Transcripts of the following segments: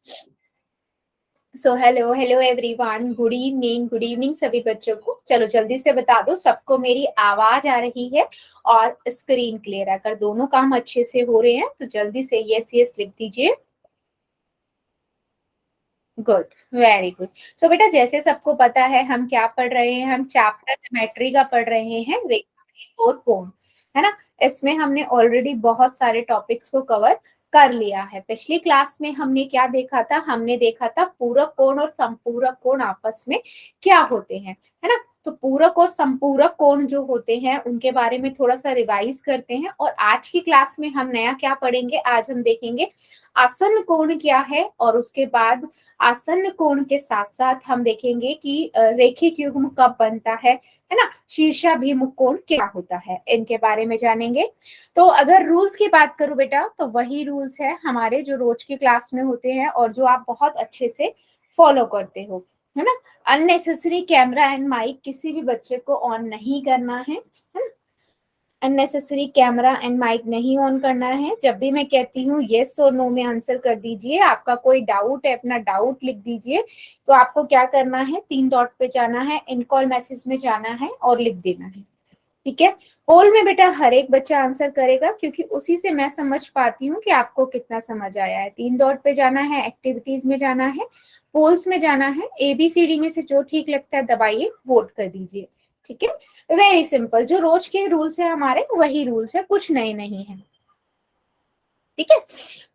So hello hello everyone, good evening सभी बच्चों को। चलो जल्दी से बता दो सबको मेरी आवाज आ रही है और स्क्रीन क्लियर है। अगर दोनों काम अच्छे से हो रहे हैं तो जल्दी से यस यस लिख दीजिए। Good, very good. सो बेटा, जैसे सबको पता है हम क्या पढ़ रहे हैं, हम चैप्टर ज्योमेट्री का पढ़ रहे हैं, रेखाएं और कोण, है ना। इसमें हमने ऑलरेडी बहुत सारे टॉपिक्स को कवर कर लिया है। पिछली क्लास में हमने क्या देखा था, हमने देखा था पूरक कोण और संपूरक कोण आपस में क्या होते हैं, है ना। तो पूरक और संपूरक कोण जो होते हैं उनके बारे में थोड़ा सा रिवाइज करते हैं। और आज की क्लास में हम नया क्या पढ़ेंगे, आज हम देखेंगे आसन्न कोण क्या है, और उसके बाद आसन्न कोण के साथ साथ हम देखेंगे कि रेखिक युग्म कब बनता है ना। शीर्षाभिमुख कोण क्या होता है, इनके बारे में जानेंगे। तो अगर रूल्स की बात करूं बेटा, तो वही रूल्स है हमारे जो रोज की क्लास में होते हैं और जो आप बहुत अच्छे से फॉलो करते हो, है ना। अननेसेसरी कैमरा एंड माइक किसी भी बच्चे को ऑन नहीं करना है ना। अननेसेसरी कैमरा एंड माइक नहीं ऑन करना है। जब भी मैं कहती हूँ येस और नो में आंसर कर दीजिए। आपका कोई डाउट है, अपना डाउट लिख दीजिए। तो आपको क्या करना है, 3 डॉट पे जाना है, इन कॉल मैसेज में जाना है और लिख देना है, ठीक है। पोल में बेटा हर एक बच्चा आंसर करेगा, क्योंकि उसी से मैं समझ पाती हूँ कि आपको कितना समझ आया है। 3 डॉट पे जाना है, एक्टिविटीज में जाना है, पोल्स में जाना है, ABCD में से जो ठीक लगता है दबाइए, वोट कर दीजिए, ठीक है। वेरी सिंपल, जो रोज के रूल्स है हमारे वही रूल्स है, कुछ नए नहीं है, ठीक है।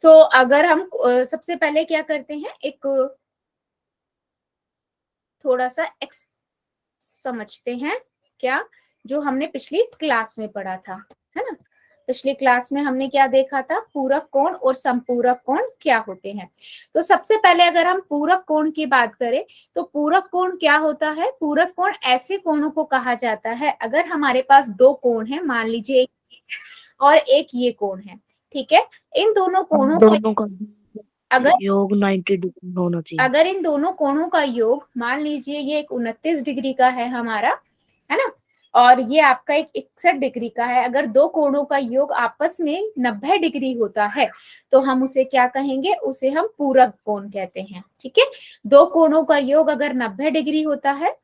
तो अगर हम सबसे पहले क्या करते हैं, एक थोड़ा सा समझते हैं क्या, जो हमने पिछली क्लास में पढ़ा था, है ना। पिछली क्लास में हमने क्या देखा था, पूरक कोण और संपूरक कोण क्या होते हैं। तो सबसे पहले अगर हम पूरक कोण की बात करें, तो पूरक कोण क्या होता है। पूरक कोण ऐसे कोणों को कहा जाता है, अगर हमारे पास दो कोण है, मान लीजिए एक और एक ये कोण है, ठीक है। इन दोनों कोणों को दोनों का अगर योग 90 डिग्री होना चाहिए। अगर इन दोनों कोणों का योग, मान लीजिए ये एक 29 डिग्री का है हमारा, है ना, और ये आपका एक 61 डिग्री का है। अगर दो कोणों का योग आपस में 90 डिग्री होता है तो हम उसे क्या कहेंगे, उसे हम पूरक कोण कहते हैं, ठीक है। दो कोणों का योग अगर 90 डिग्री होता है,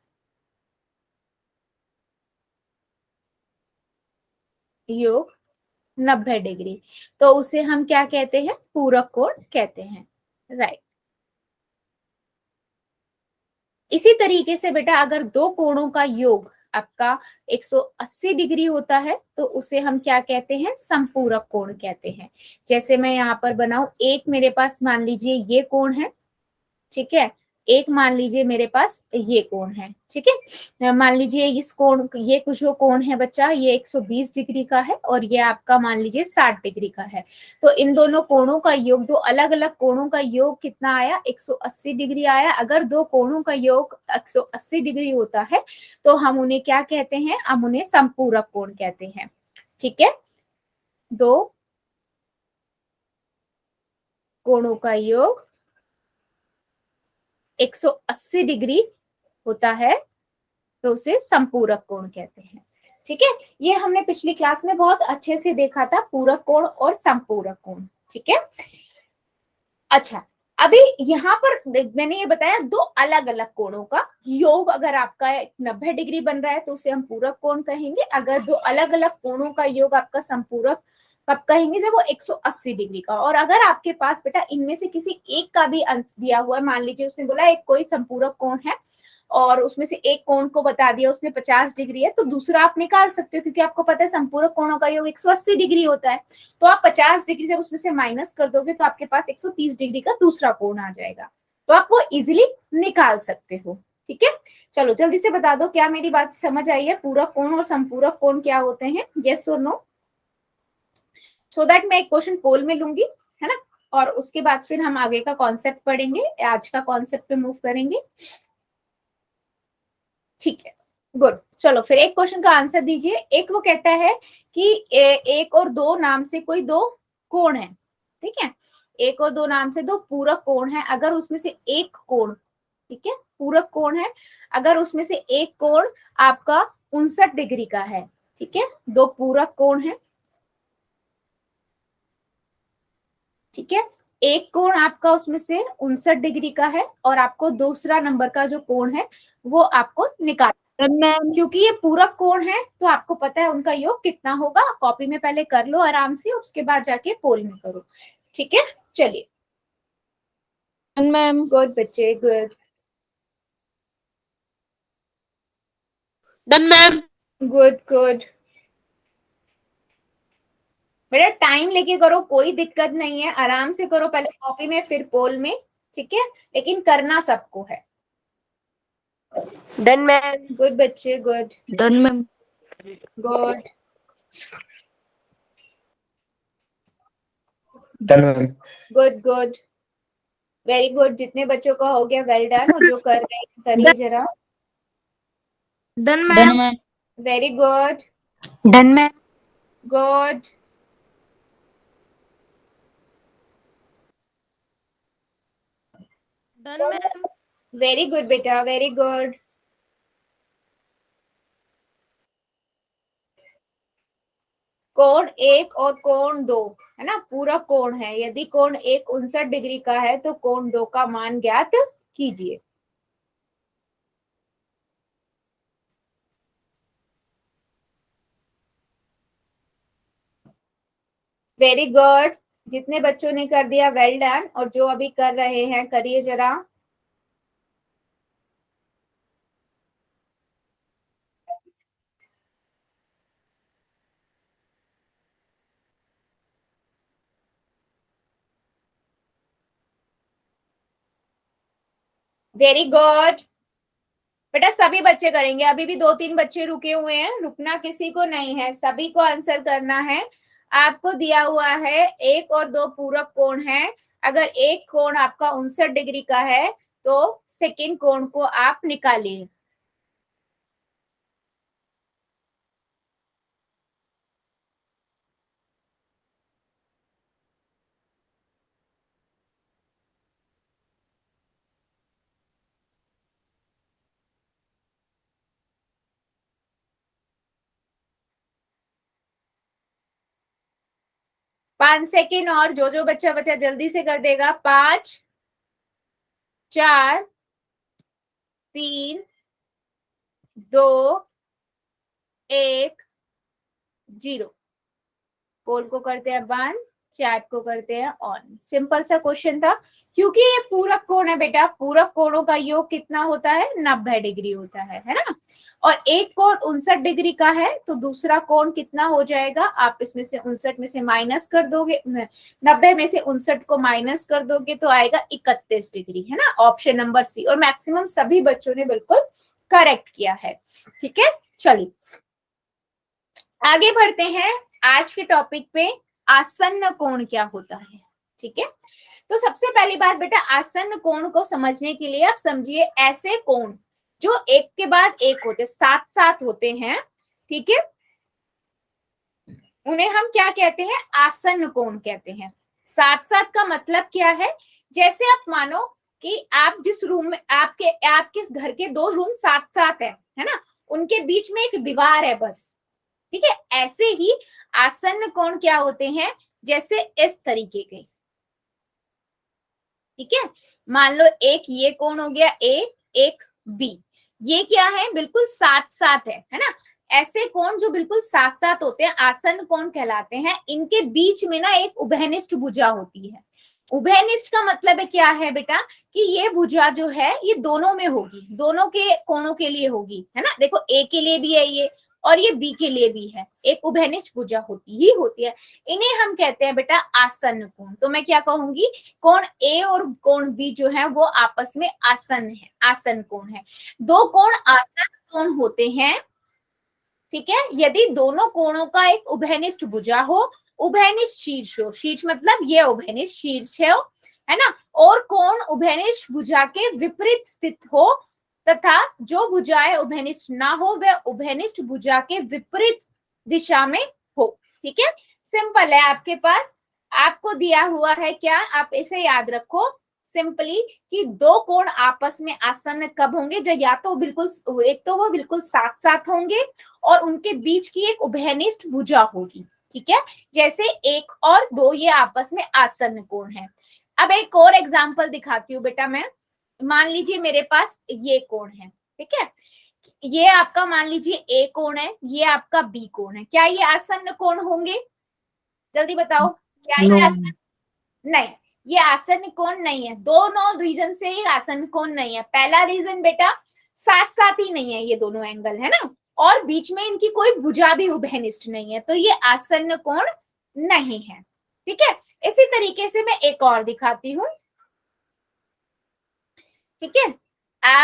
योग 90 डिग्री, तो उसे हम क्या कहते हैं, पूरक कोण कहते हैं, राइट। इसी तरीके से बेटा अगर दो कोणों का योग आपका 180 डिग्री होता है तो उसे हम क्या कहते हैं, संपूरक कोण कहते हैं। जैसे मैं यहाँ पर बनाऊं, एक मेरे पास मान लीजिए ये कोण है, ठीक है, एक मान लीजिए मेरे पास ये कोण है, ठीक है। मान लीजिए इस कोण, ये कुछ जो कोण है बच्चा, ये 120 डिग्री का है और ये आपका मान लीजिए 60 डिग्री का है। तो इन दोनों कोणों का योग, दो अलग अलग कोणों का योग कितना आया, 180 डिग्री आया। अगर दो कोणों का योग 180 डिग्री होता है तो हम उन्हें क्या कहते हैं, हम उन्हें संपूरक कोण कहते हैं, ठीक है। दो कोणों का योग 180 डिग्री होता है तो उसे संपूरक कोण कहते हैं, ठीक है। ये हमने पिछली क्लास में बहुत अच्छे से देखा था, पूरक कोण और संपूरक कोण, ठीक है। अच्छा, अभी यहाँ पर मैंने ये बताया दो अलग अलग कोणों का योग अगर आपका 90 डिग्री बन रहा है तो उसे हम पूरक कोण कहेंगे। अगर दो अलग अलग कोणों का योग आपका संपूरक कब कहेंगे, जब वो 180 डिग्री का। और अगर आपके पास बेटा इनमें से किसी एक का भी अंश दिया हुआ है, मान लीजिए उसने बोला एक कोई संपूरक कोण है और उसमें से एक कोण को बता दिया उसमें 50 डिग्री है, तो दूसरा आप निकाल सकते हो, क्योंकि आपको पता है संपूरक कोणों का योग 180 डिग्री होता है। तो आप 50 डिग्री से उसमें से माइनस कर दोगे तो आपके पास 130 डिग्री का दूसरा कोण आ जाएगा, तो आप वो इजिली निकाल सकते हो, ठीक है। चलो जल्दी से बता दो, क्या मेरी बात समझ आई है, पूरक कोण और संपूरक कोण क्या होते हैं, यस और नो। सो दैट मैं एक क्वेश्चन पोल में लूंगी, है ना, और उसके बाद फिर हम आगे का कॉन्सेप्ट पढ़ेंगे, आज का कॉन्सेप्ट पे मूव करेंगे, ठीक है। गुड, चलो फिर एक क्वेश्चन का आंसर दीजिए। एक वो कहता है कि एक और दो नाम से कोई दो कोण है, ठीक है। एक और दो नाम से दो पूरक कोण है, अगर उसमें से एक कोण, ठीक है, पूरक कोण है, अगर उसमें से एक कोण आपका 59 डिग्री का है, ठीक है, दो पूरक कोण है, ठीक है, एक कोण आपका उसमें से 59 डिग्री का है और आपको दूसरा नंबर का जो कोण है वो आपको निकाल, क्योंकि ये पूरक कोण है तो आपको पता है उनका योग कितना होगा। कॉपी में पहले कर लो आराम से, उसके बाद जाके पोल में करो, ठीक है। चलिए, मैम। गुड बच्चे, good, done ma'am. Good good. बेटा टाइम लेके करो, कोई दिक्कत नहीं है, आराम से करो, पहले कॉपी में फिर पोल में, ठीक है, लेकिन करना सबको है। Done ma'am. गुड बच्चे, good, done ma'am. Good, done ma'am. Good good, very good. जितने बच्चों का हो गया वेल डन, और जो कर रहे हैं करिए जरा। Done done ma'am. Ma'am. Very good, done ma'am. Good, done ma'am. Very good बेटा, वेरी गुड। कोण एक और कोण दो, है ना, पूरा कोण है। यदि कोण एक 59 डिग्री का है तो कोण दो का मान ज्ञात कीजिए। वेरी गुड, जितने बच्चों ने कर दिया वेल डन, और जो अभी कर रहे हैं करिए जरा। वेरी गुड बेटा, सभी बच्चे करेंगे, अभी भी 2-3 बच्चे रुके हुए हैं, रुकना किसी को नहीं है, सभी को आंसर करना है। आपको दिया हुआ है एक और दो पूरक कोण है, अगर एक कोण आपका 59 डिग्री का है तो सेकंड कोण को आप निकालिए। पांच सेकेंड और, जो बच्चा बच्चा जल्दी से कर देगा। 5, 4, 3, 2, 1, 0। पोल को करते हैं बंद, चैट को करते हैं ऑन। सिंपल सा क्वेश्चन था, क्योंकि ये पूरक कोण है बेटा, पूरक कोणों का योग कितना होता है, 90 डिग्री होता है ना। और एक कोण 59 डिग्री का है तो दूसरा कोण कितना हो जाएगा, आप इसमें से 59 में से माइनस कर दोगे, 90 में से 59 को माइनस कर दोगे तो आएगा 31 डिग्री, है ना, ऑप्शन नंबर सी। और मैक्सिमम सभी बच्चों ने बिल्कुल करेक्ट किया है, ठीक है। चलिए आगे बढ़ते हैं आज के टॉपिक पे, आसन्न कोण क्या होता है, ठीक है। तो सबसे पहली बात बेटा, आसन्न कोण को समझने के लिए आप समझिए, ऐसे कोण जो एक के बाद एक होते, साथ साथ होते हैं, ठीक है, उन्हें हम क्या कहते हैं, आसन्न कोण कहते हैं। साथ साथ का मतलब क्या है, जैसे आप मानो कि आप जिस रूम में, आपके घर के दो रूम साथ साथ है ना, उनके बीच में एक दीवार है बस, ठीक है। ऐसे ही आसन्न कोण क्या होते हैं, जैसे इस तरीके के, ठीक है। मान लो एक ये कोण हो गया ए, एक बी, ये क्या है, बिल्कुल साथ साथ है ना। ऐसे कोण जो बिल्कुल साथ साथ होते हैं आसन्न कोण कहलाते हैं। इनके बीच में ना एक उभयनिष्ठ भुजा होती है। उभयनिष्ठ का मतलब है क्या है बेटा, कि ये भुजा जो है ये दोनों में होगी, दोनों के कोणों के लिए होगी, है ना। देखो ए के लिए भी है ये, और ये बी के लिए भी है, एक उभयनिष्ठ भुजा होती ही होती है। इन्हें हम कहते हैं बेटा आसन्न कोण। तो मैं क्या कहूंगी, कोण ए और कोण बी जो है वो आपस में आसन्न है, आसन्न कोण है। दो कोण आसन्न कोण होते हैं, ठीक है, यदि दोनों कोणों का एक उभयनिष्ठ भुजा हो, उभयनिष्ठ शीर्ष हो, शीर्ष मतलब ये उभयनिष्ठ शीर्ष है ना, और कोण उभयनिष्ठ भुजा के विपरीत स्थित हो, तथा जो भुजाएं उभयनिष्ठ ना हो वह उभयनिष्ठ भुजा के विपरीत दिशा में हो, ठीक है। सिंपल है, आपके पास आपको दिया हुआ है क्या, आप इसे याद रखो सिंपली, कि दो कोण आपस में आसन्न कब होंगे, जब या तो बिल्कुल, एक तो वो बिल्कुल साथ साथ होंगे और उनके बीच की एक उभयनिष्ठ भुजा होगी, ठीक है। जैसे 1 और 2 ये आपस में आसन्न कोण है। अब एक और एग्जाम्पल दिखाती हूँ बेटा मैं। मान लीजिए मेरे पास ये कोण है, ठीक है, ये आपका मान लीजिए ए कोण है, ये आपका बी कोण है, क्या ये आसन्न कोण होंगे? जल्दी बताओ, क्या ये आसन्न? नहीं, ये आसन्न कोण नहीं है। दोनों रीजन से ही आसन्न कोण नहीं है। पहला रीजन बेटा, साथ साथ ही नहीं है ये दोनों एंगल, है ना, और बीच में इनकी कोई भुजा भी उभयनिष्ठ नहीं है, तो ये आसन्न कोण नहीं है। ठीक है, इसी तरीके से मैं एक और दिखाती हूँ। ठीक है,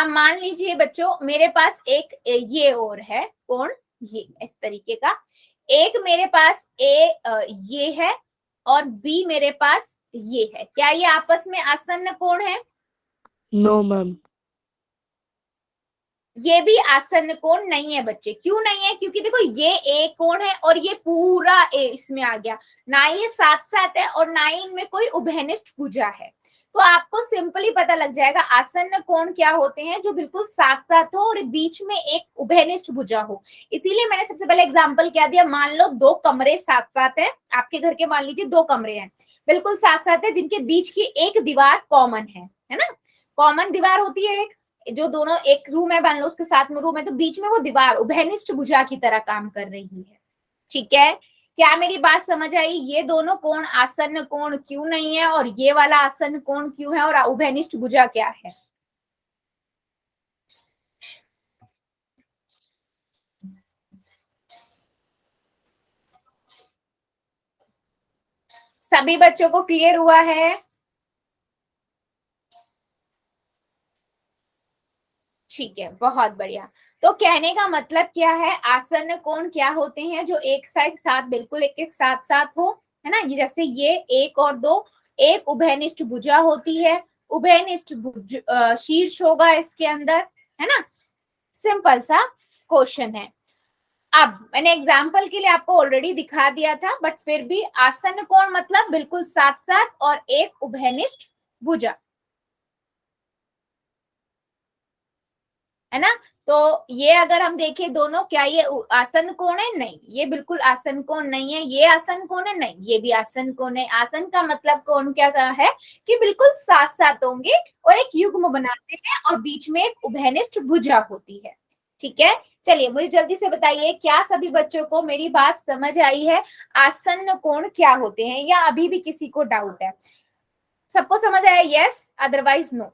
मान लीजिए बच्चों मेरे पास एक ये और है कोण, ये इस तरीके का, एक मेरे पास ये है और बी मेरे पास ये है, क्या ये आपस में आसन्न कोण है? No ma'am. ये भी आसन्न कोण नहीं है बच्चे। क्यों नहीं है? क्योंकि देखो ये ए कोण है और ये पूरा ए इसमें आ गया, ना ये साथ साथ है और ना ही इनमें कोई उभयनिष्ठ भुजा है। तो आपको सिंपली पता लग जाएगा आसन्न कोण क्या होते हैं, जो बिल्कुल साथ साथ हो और बीच में एक उभयनिष्ठ भुजा हो। इसीलिए मैंने सबसे पहले एग्जाम्पल क्या दिया, मान लो दो कमरे साथ साथ है, आपके घर के मान लीजिए दो कमरे हैं, बिल्कुल साथ साथ है, जिनके बीच की एक दीवार कॉमन है ना, कॉमन दीवार होती है एक, जो दोनों एक रूम है मान लो उसके साथ में रूम है, तो बीच में वो दीवार उभयनिष्ठ भुजा की तरह काम कर रही है। ठीक है, क्या मेरी बात समझ आई? ये दोनों कोण आसन्न कोण क्यों नहीं है और ये वाला आसन्न कोण क्यों है और उभयनिष्ठ भुजा क्या है? सभी बच्चों को क्लियर हुआ है? ठीक है, बहुत बढ़िया। तो कहने का मतलब क्या है, आसन्न कोण क्या होते हैं, जो एक साइड साथ बिल्कुल एक एक साथ साथ हो, है ना, ये जैसे ये एक और दो, एक उभयनिष्ठ भुजा होती है, उभयनिष्ठ शीर्ष होगा इसके अंदर, है ना, सिंपल सा क्वेश्चन है। अब मैंने एग्जाम्पल के लिए आपको ऑलरेडी दिखा दिया था, बट फिर भी आसन्न कोण मतलब बिल्कुल साथ साथ और एक उभयनिष्ठ भुजा, है ना। तो ये अगर हम देखें दोनों, क्या ये आसन्न कोण है? नहीं, ये बिल्कुल आसन्न कोण नहीं है। ये आसन्न कोण है? नहीं, ये भी आसन्न कोण है। आसन्न का मतलब कोण क्या है कि बिल्कुल साथ साथ होंगे और एक युग्म बनाते हैं और बीच में एक उभयनिष्ठ भुजा होती है। ठीक है, चलिए मुझे जल्दी से बताइए, क्या सभी बच्चों को मेरी बात समझ आई है? आसन्न कोण क्या होते हैं, या अभी भी किसी को डाउट है? सबको समझ आया? Yes, otherwise no.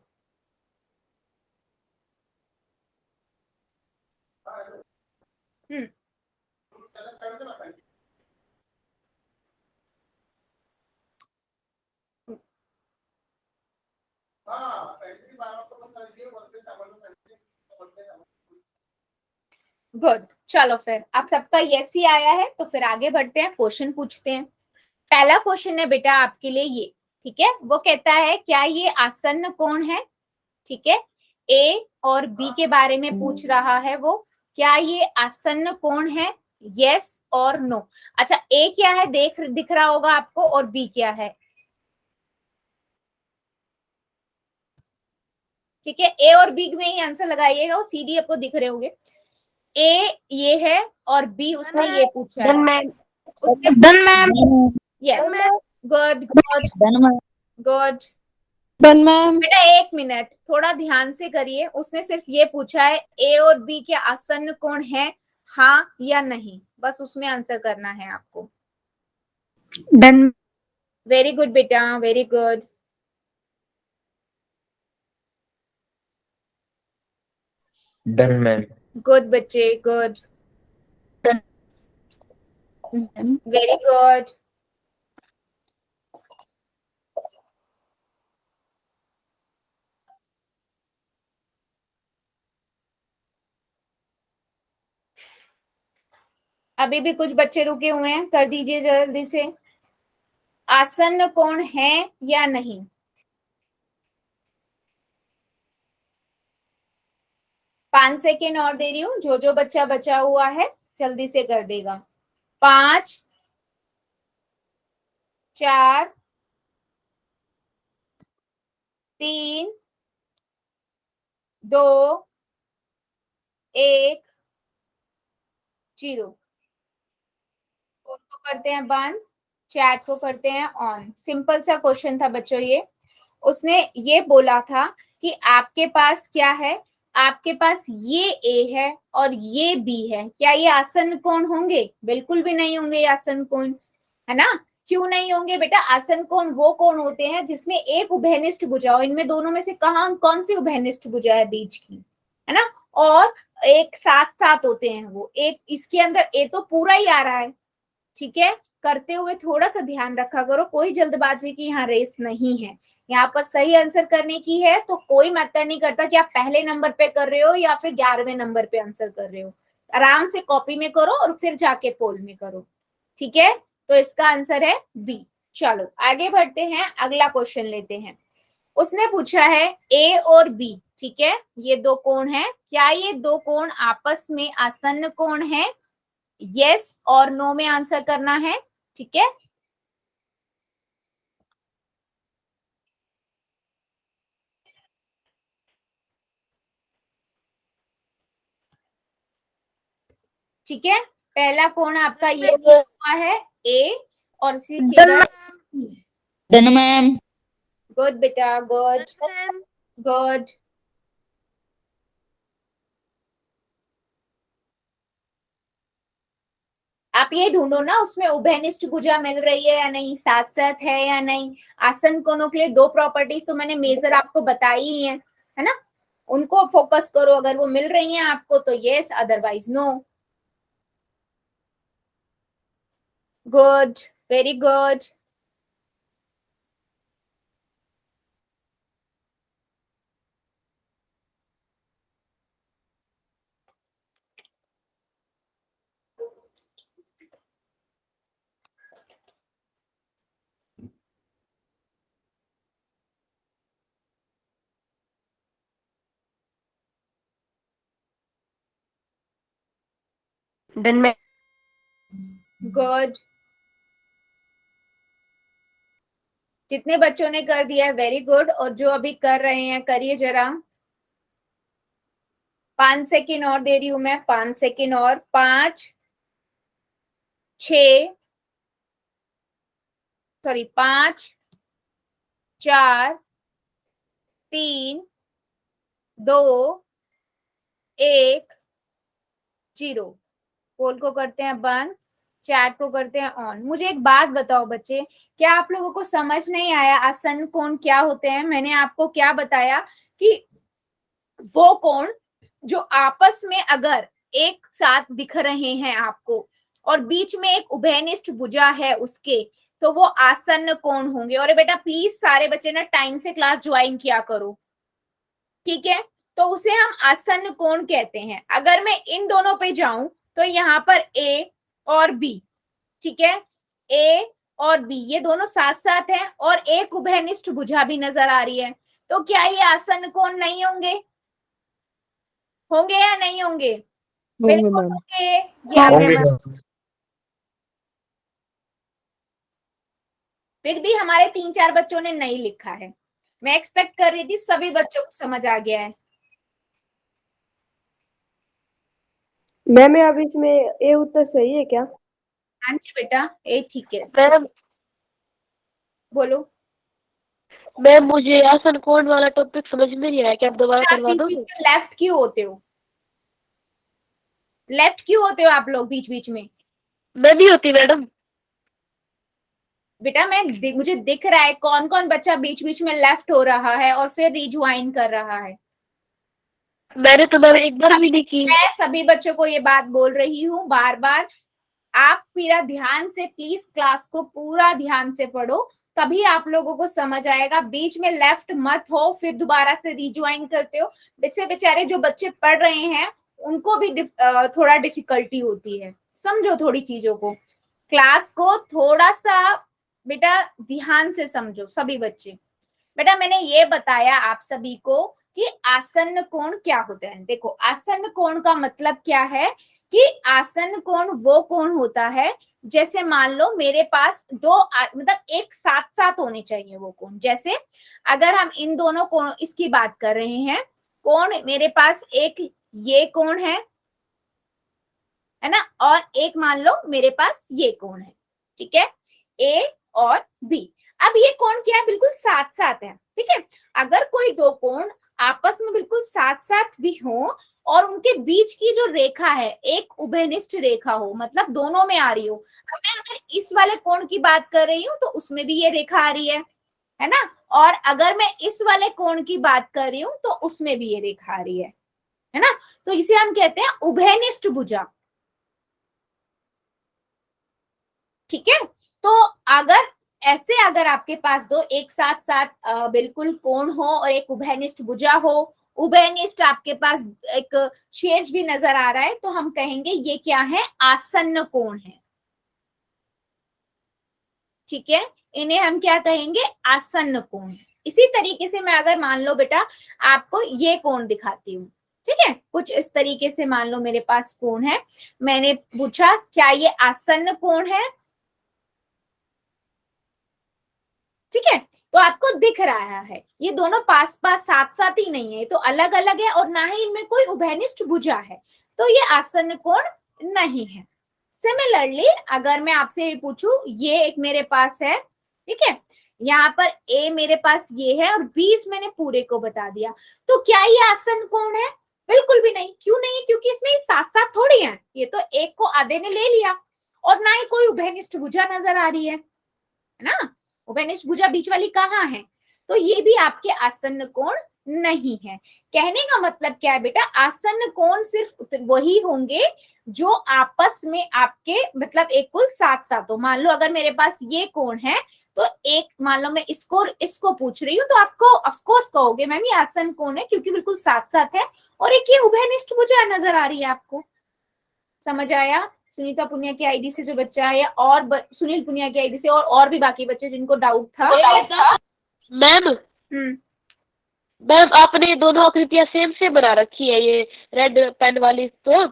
Hmm, good. चलो फिर आप सबका यस ही आया है, तो फिर आगे बढ़ते हैं, क्वेश्चन पूछते हैं। पहला क्वेश्चन है बेटा आपके लिए ये, ठीक है, वो कहता है क्या ये आसन्न कोण है? ठीक है, ए और बी के बारे में पूछ रहा है वो, क्या ये आसन्न कोण है? यस और नो। अच्छा, ए क्या है दिख रहा होगा आपको, और बी क्या है? ठीक है, ए और बी में ही आंसर लगाइएगा, वो सीडी आपको दिख रहे होंगे। ए ये है और बी उसने ये पूछा है। Done ma'am. उसने done ma'am. Yes, good good good. Done ma'am. बेटा एक मिनट, थोड़ा ध्यान से करिए, उसने सिर्फ ये पूछा है ए और बी के आसन्न कोण है, हाँ या नहीं, बस उसमें आंसर करना है आपको। डन। वेरी गुड बेटा, very good. Done ma'am. Good बच्चे, गुड, मैम। Very good. अभी भी कुछ बच्चे रुके हुए हैं, कर दीजिए जल्दी से। आसन्न कोण है या नहीं? पांच सेकेंड और दे रही हूँ, जो जो बच्चा बचा हुआ है जल्दी से कर देगा। 5 4 3 2 1 0। फोन को करते हैं बंद, चैट को करते हैं ऑन। सिंपल सा क्वेश्चन था बच्चों ये। उसने ये बोला था कि आपके पास क्या है, आपके पास ये ए है और ये बी है, क्या ये आसन्न कोण होंगे? बिल्कुल भी नहीं होंगे ये आसन्न कोण, है ना। क्यों नहीं होंगे बेटा? आसन्न कोण वो कोण होते हैं जिसमें एक उभयनिष्ठ भुजा हो। इनमें दोनों में से कौन सी उभयनिष्ठ भुजा है बीच की, है ना। और एक साथ साथ होते हैं वो, एक इसके अंदर ए तो पूरा ही आ रहा है, ठीक है। करते हुए थोड़ा सा ध्यान रखा करो, कोई जल्दबाजी की यहाँ रेस नहीं है। यहाँ पर सही आंसर करने की है तो कोई मैटर नहीं करता कि आप पहले नंबर पे कर रहे हो या फिर 11वें नंबर पे आंसर कर रहे हो। आराम से कॉपी में करो और फिर जाके पोल में करो, ठीक है। तो इसका आंसर है बी। चलो आगे बढ़ते हैं, अगला क्वेश्चन लेते हैं। उसने पूछा है ए और बी, ठीक है, ये दो कोण है, क्या ये दो कोण आपस में आसन्न कोण है? यस और नो में आंसर करना है, ठीक है। ठीक है, पहला कोण आपका ये हुआ है ए और इसी के इधर डन मैम। गुड बेटा, गुड गुड। आप ये ढूंढो ना उसमें उभयनिष्ठ भुजा मिल रही है या नहीं, साथ साथ है या नहीं। आसन कोणों के लिए दो प्रॉपर्टीज तो मैंने मेजर आपको बताई ही है ना, उनको फोकस करो। अगर वो मिल रही हैं आपको तो yes, otherwise no. Good, very good. Done ma'am. Good, जितने बच्चों ने कर दिया है वेरी गुड, और जो अभी कर रहे हैं करिए जरा। 5 सेकेंड और दे रही हूं मैं, 5 सेकेंड और, 5 6 सॉरी 5 4 3 2 1 0। पोल को करते हैं बंद, चैट को करते हैं ऑन। मुझे एक बात बताओ बच्चे, क्या आप लोगों को समझ नहीं आया आसन्न कोण क्या होते हैं? मैंने आपको क्या बताया कि वो कोण जो आपस में अगर एक साथ दिख रहे हैं आपको और बीच में एक उभयनिष्ठ भुजा है उसके, तो वो आसन्न कोण होंगे। और बेटा प्लीज सारे बच्चे ना टाइम से क्लास ज्वाइन किया करो, ठीक है। तो उसे हम आसन्न कोण कहते हैं। अगर मैं इन दोनों पे जाऊं तो यहाँ पर ए और बी, ठीक है, ए और बी ये दोनों साथ साथ हैं और एक उभयनिष्ठ भुजा भी नजर आ रही है, तो क्या ये आसन्न कोण नहीं होंगे? होंगे या नहीं होंगे? बिल्कुल मैम। होंगे। होंगे। फिर भी हमारे 3-4 बच्चों ने नहीं लिखा है। मैं एक्सपेक्ट कर रही थी सभी बच्चों को समझ आ गया है। मैम यहाँ बीच में ए उत्तर सही है क्या? हाँ जी बेटा, ए ठीक है। मैम बोलो। मैम मुझे आसन कोण वाला टॉपिक समझ में नहीं आया, क्या आप दोबारा आप करवा बीच बीच दोगे? में लेफ्ट क्यों होते हो? लेफ्ट क्यों होते हो आप लोग बीच बीच में? मैं भी होती मैडम। बेटा मुझे दिख रहा है कौन कौन बच्चा बीच बीच में लेफ्ट हो रहा है और फिर रिज्वाइन कर रहा है। मैंने तो मैम एक बार भी नहीं की। मैं सभी बच्चों को ये बात बोल रही हूँ बार बार, आप पूरा ध्यान से प्लीज क्लास को पूरा ध्यान से पढ़ो, तभी आप लोगों को समझ आएगा। बीच में लेफ्ट मत हो फिर दोबारा से रिज्वाइन करते हो। बेचारे जो बच्चे पढ़ रहे हैं उनको भी थोड़ा डिफिकल्टी होती है, समझो थोड़ी चीजों को। क्लास को थोड़ा सा बेटा ध्यान से समझो सभी बच्चे। बेटा मैंने ये बताया आप सभी को कि आसन्न कोण क्या होते हैं। देखो आसन्न कोण का मतलब क्या है कि आसन्न कोण वो कोण होता है, जैसे मान लो मेरे पास दो मतलब एक साथ साथ होने चाहिए वो कोण। जैसे अगर हम इन दोनों कोण इसकी बात कर रहे हैं, कोण मेरे पास एक ये कोण है ना, और एक मान लो मेरे पास ये कोण है, ठीक है, ए और बी। अब ये कोण क्या है? बिल्कुल साथ साथ है, ठीक है। अगर कोई दो कोण आपस में बिल्कुल साथ साथ भी हो और उनके बीच की जो रेखा है एक उभयनिष्ठ रेखा हो, मतलब दोनों में आ रही हो। अब मैं अगर इस वाले कोण की बात कर रही हूँ तो उसमें भी ये रेखा आ रही है ना, और अगर मैं इस वाले कोण की बात कर रही हूँ तो उसमें भी ये रेखा आ रही है ना, तो इसे हम कहते हैं उभयनिष्ठ भुजा। ठीक है। तो अगर ऐसे अगर आपके पास दो एक साथ साथ बिल्कुल कोण हो और एक उभयनिष्ठ भुजा हो, उभयनिष्ठ आपके पास एक शेष भी नजर आ रहा है, तो हम कहेंगे ये क्या है, आसन्न कोण है। ठीक है, इन्हें हम क्या कहेंगे, आसन्न कोण। इसी तरीके से मैं अगर मान लो बेटा आपको ये कोण दिखाती हूँ, ठीक है, कुछ इस तरीके से मान लो मेरे पास कोण है, मैंने पूछा क्या ये आसन्न कोण है, ठीक है, तो आपको दिख रहा है ये दोनों पास पास साथ साथ ही नहीं है, तो अलग अलग है और ना ही इनमें कोई उभयनिष्ठ भुजा है, तो ये आसन्न कोण नहीं है। सिमिलरली अगर मैं आपसे पूछूं, ये एक मेरे पास है, ठीक है, यहाँ पर ए मेरे पास ये है और बी इस मैंने पूरे को बता दिया, तो क्या ये आसन्न कोण है, बिल्कुल भी नहीं। क्यों नहीं, क्योंकि इसमें साथ साथ थोड़ी है, ये तो एक को आधे ने ले लिया और ना ही कोई उभयनिष्ठ भुजा नजर आ रही है ना, उभयनिष्ठ भुजा बीच वाली कहाँ है, तो ये भी आपके आसन्न कोण नहीं है। कहने का मतलब क्या है बेटा, आसन्न कोण सिर्फ वही होंगे जो आपस में आपके मतलब एक कुल साथ साथ हो। मान लो अगर मेरे पास ये कोण है तो एक, मान लो मैं इसको पूछ रही हूँ तो आपको ऑफकोर्स कहोगे मैम ये आसन्न कोण है क्योंकि बिल्कुल साथ साथ है, और एक ये उभयनिष्ठ भुजा नजर आ रही है आपको। समझ आया? सुनीता पुनिया की आईडी से जो बच्चा है और सुनील पुनिया की आईडी से और भी बाकी बच्चे जिनको डाउट था। मैम मैम आपने दोनों आकृतियां सेम से बना रखी है, ये रेड पेन वाली, तो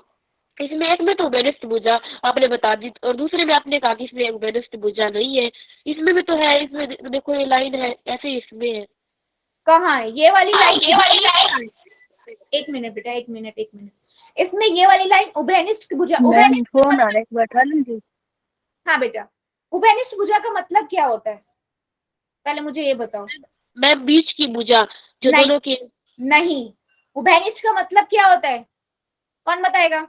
इसमें एक में तो उभयनिष्ठ भुजा आपने बता दी और दूसरे में आपने कहा कि इसमें उभयनिष्ठ भुजा नहीं है, इसमें भी तो है, इसमें देखो ये लाइन है, ऐसे ही इसमें है। कहाँ है ये वाली लाइन? एक मिनट बेटा, एक मिनट, इसमें ये वाली लाइन उभयनिष्ठ भुजा, उभयनिष्ठ फोन आ रहा है, एक बैठा लीजिए। हाँ बेटा, उभयनिष्ठ भुजा का मतलब क्या होता है, पहले मुझे ये बताओ। मैम बीच की भुजा जो नहीं, दोनों की। नहीं, उभयनिष्ठ का मतलब क्या होता है, कौन बताएगा,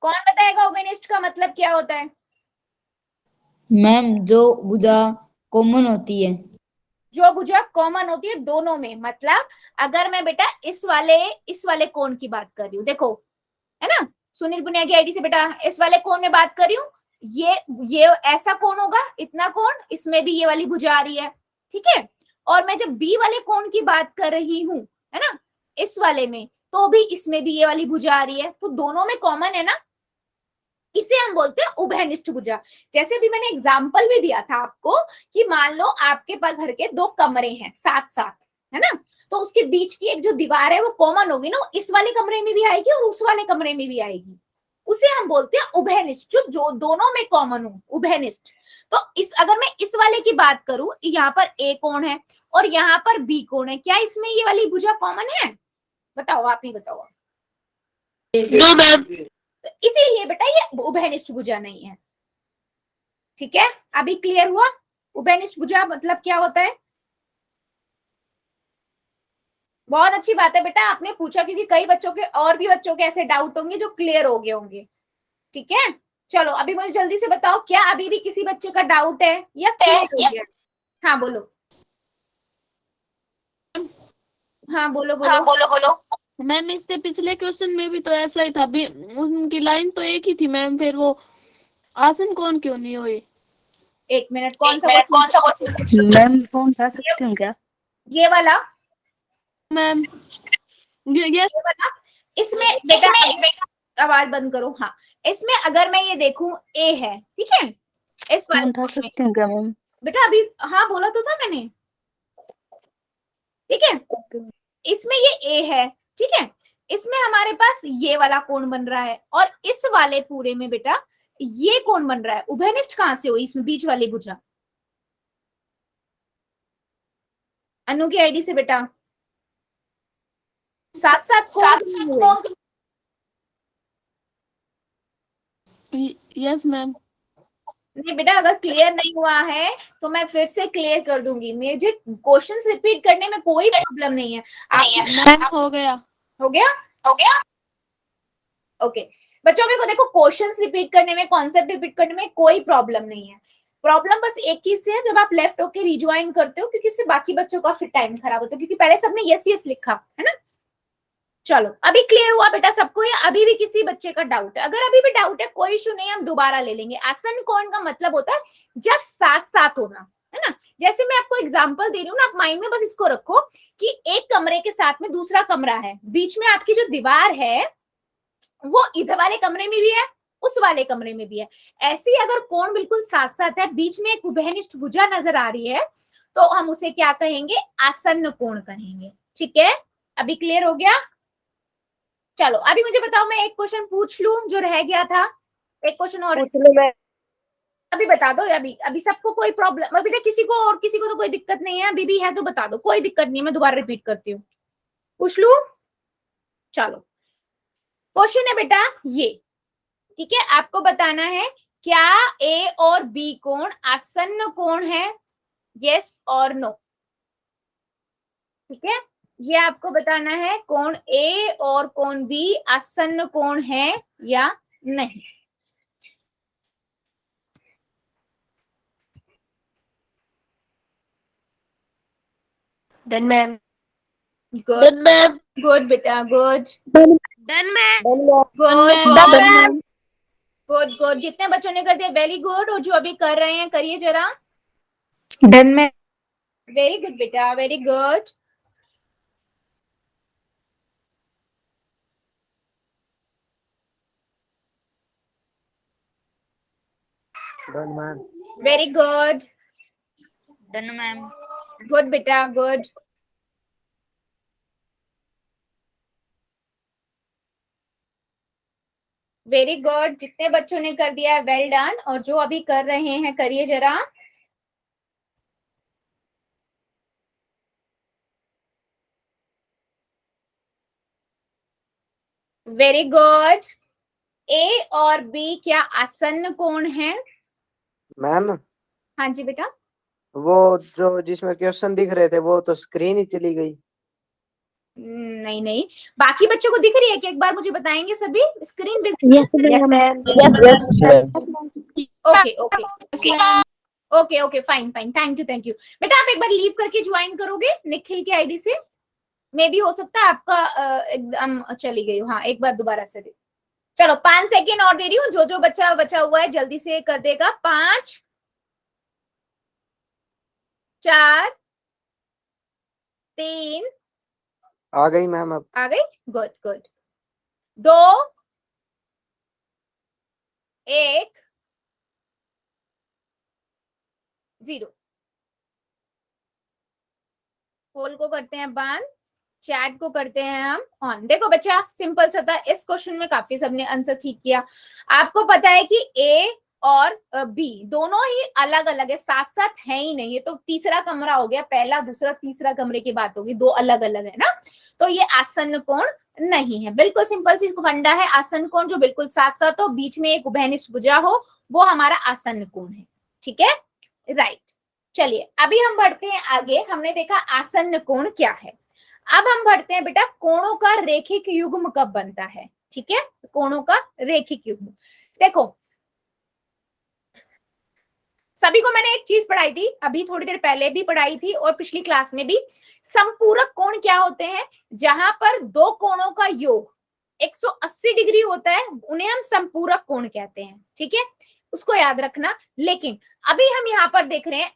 कौन बताएगा उभयनिष्ठ का मतलब क्या होता है? मैम जो भुजा कॉमन होती है, जो भुजा कॉमन होती है दोनों में, मतलब अगर मैं बेटा इस वाले कोण की बात कर रही हूँ, देखो है ना, सुनील पुनिया की आईडी से बेटा इस वाले कोण में बात कर रही हूँ, ये ऐसा कोण होगा, इतना कोण, इसमें भी ये वाली भुजा आ रही है, ठीक है, और मैं जब बी वाले कोण की बात कर रही हूँ, है ना, इस वाले में, तो भी इसमें भी ये वाली भुजा आ रही है, तो दोनों में कॉमन है ना, इसे हम बोलते हैं उभयनिष्ठ भुजा। जैसे भी मैंने एग्जाम्पल भी दिया था आपको कि मान लो आपके पास घर के दो कमरे हैं साथ साथ, है ना, तो उसके बीच की एक जो दीवार है वो कॉमन होगी ना, इस वाले कमरे में भी आएगी और उस वाले कमरे में भी आएगी, उसे हम बोलते हैं उभयनिष्ठ, जो दोनों में कॉमन हो, उभयनिष्ठ। तो इस अगर मैं इस वाले की बात करूं, यहाँ पर ए कोण है और यहाँ पर बी कोण है, क्या इसमें ये वाली भुजा कॉमन है, बताओ, आप ही बताओ। No ma'am. तो इसीलिए बेटा ये उभयनिष्ठ भुजा नहीं है। ठीक है, अभी क्लियर हुआ उभयनिष्ठ भुजा मतलब क्या होता है? बहुत अच्छी बात है बेटा आपने पूछा, क्योंकि कई बच्चों के और भी बच्चों के ऐसे डाउट होंगे जो क्लियर हो गए होंगे। ठीक है, चलो अभी मुझे जल्दी से बताओ, क्या अभी भी किसी बच्चे का डाउट है या क्लियर हो गया? हाँ बोलो, हाँ बोलो बोलो। मैम इससे पिछले क्वेश्चन में भी तो ऐसा ही था, उनकी लाइन तो एक ही थी मैम, फिर वो आसन कौन क्यों नहीं हुई? एक मिनट, कौन सा क्वेश्चन? मैम फोन उठा सकती हूँ क्या? ये वाला मैम ये वाला, इसमें बेटा आवाज बंद करो। हाँ, इसमें अगर मैं ये देखूं ए है, ठीक है, इस फोन वाले उठा में सकती हूँ क्या मैम? बेटा अभी हाँ बोला तो था मैंने, ठीक है, इसमें ये ए है, ठीक है, इसमें हमारे पास ये वाला कोण बन रहा है और इस वाले पूरे में बेटा ये कोण बन रहा है, उभयनिष्ठ कहां से हुई इसमें बीच वाली भुजा? अनु की आईडी से बेटा साथ साथ हुए। Yes ma'am. नहीं बेटा, अगर क्लियर नहीं हुआ है तो मैं फिर से क्लियर कर दूंगी। मुझे क्वेश्चंस रिपीट करने में कोई प्रॉब्लम नहीं है। मैम हो गया। हो गया? ओके बच्चों, मेरे को देखो, क्वेश्चंस रिपीट करने में, कॉन्सेप्ट रिपीट करने में कोई प्रॉब्लम नहीं है। प्रॉब्लम बस एक चीज से है, जब आप लेफ्ट होके रिज्वाइन करते हो, क्योंकि इससे बाकी बच्चों का फिर टाइम खराब होता है, क्योंकि पहले सबने यस यस लिखा है ना। चलो अभी क्लियर हुआ बेटा सबको, या अभी भी किसी बच्चे का डाउट है? अगर अभी भी डाउट है कोई इशू नहीं, हम दोबारा ले लेंगे। आसन कोण का मतलब होता है जस्ट साथ साथ होना, है ना। जैसे मैं आपको एग्जांपल दे रही हूँ ना, आप माइंड में बस इसको रखो कि एक कमरे के साथ में दूसरा कमरा है, बीच में आपकी जो दीवार है वो इधर वाले कमरे में भी है, उस वाले कमरे में भी है। ऐसे ही अगर कोण बिल्कुल साथ साथ है, बीच में एक उभयनिष्ठ भुजा नजर आ रही है, तो हम उसे क्या कहेंगे? आसन्न कोण कहेंगे। ठीक है, अभी क्लियर हो गया? चलो अभी मुझे बताओ, मैं एक क्वेश्चन पूछ लूं जो रह गया था, एक क्वेश्चन और अभी बता दो। अभी अभी सबको कोई प्रॉब्लम? अभी किसी को और किसी को तो कोई दिक्कत नहीं है? अभी भी है तो बता दो, कोई दिक्कत नहीं है, मैं दोबारा रिपीट करती हूँ। पूछ लूं? चलो क्वेश्चन है बेटा ये, ठीक है, आपको बताना है क्या ए और बी कोण आसन्न कोण है, यस और नो। ठीक है, ये आपको बताना है कोण ए और कोण बी आसन्न कोण है या नहीं। Done ma'am. Good done ma'am. Good बेटा, good done ma'am. Good good good. जितने बच्चों ने कर दिया वेरी गुड, और जो अभी कर रहे हैं करिए जरा। डन में। वेरी गुड बेटा, very good. Done ma'am. Very good. Done ma'am. Good बेटा, गुड। वेरी गुड, जितने बच्चों ने कर दिया है वेल डन, और जो अभी कर रहे हैं करिए जरा। Very good. ए और बी क्या आसन्न कोण है? मैम हाँ जी बेटा। वो जो जिसमें क्वेश्चन दिख रहे थे वो तो स्क्रीन ही चली गई। नहीं नहीं, बाकी बच्चों को दिख रही है कि एक बार मुझे बताएंगे सभी? Screen okay okay okay okay, fine fine, thank you बेटा। आप एक बार लीव करके ज्वाइन करोगे निखिल की आईडी से? मे भी हो सकता है आपका एकदम चली गई हो। हाँ, एक बार दोबारा से दे। चलो 5 सेकेंड और दे रही हूँ, जो बच्चा बचा हुआ है जल्दी से कर देगा। 5 4 3 आ गई मैम अब। आ गई? Good good. 2 1 0। पोल को करते हैं बंद, चैट को करते हैं हम ऑन। देखो बच्चा, सिंपल सा था, इस क्वेश्चन में काफी सबने आंसर ठीक किया। आपको पता है कि ए और बी दोनों ही अलग अलग है, साथ साथ है ही नहीं। ये तो तीसरा कमरा हो गया, पहला दूसरा तीसरा कमरे की बात होगी, दो अलग अलग है ना। तो ये आसन्न कोण नहीं है। बिल्कुल सिंपल सी फंडा है, आसन्न कोण जो बिल्कुल साथ साथ हो, बीच में एक उभयनिष्ठ भुजा हो, वो हमारा आसन्न कोण है। ठीक है, राइट। चलिए अभी हम बढ़ते हैं आगे। हमने देखा आसन्न कोण क्या है, अब हम बढ़ते हैं बेटा कोणों का रेखिक युग्म कब बनता है। ठीक है, कोणों का रेखिक युग्म। देखो सभी को मैंने एक चीज पढ़ाई थी, अभी थोड़ी देर पहले भी पढ़ाई थी और पिछली क्लास में भी। संपूरक कोण क्या होते हैं? जहां पर दो कोणों का योग 180 डिग्री होता है, उन्हें हम संपूरक कोण कहते हैं। ठीक है, उसको याद रखना। लेकिन अभी हम यहाँ पर देख रहे हैं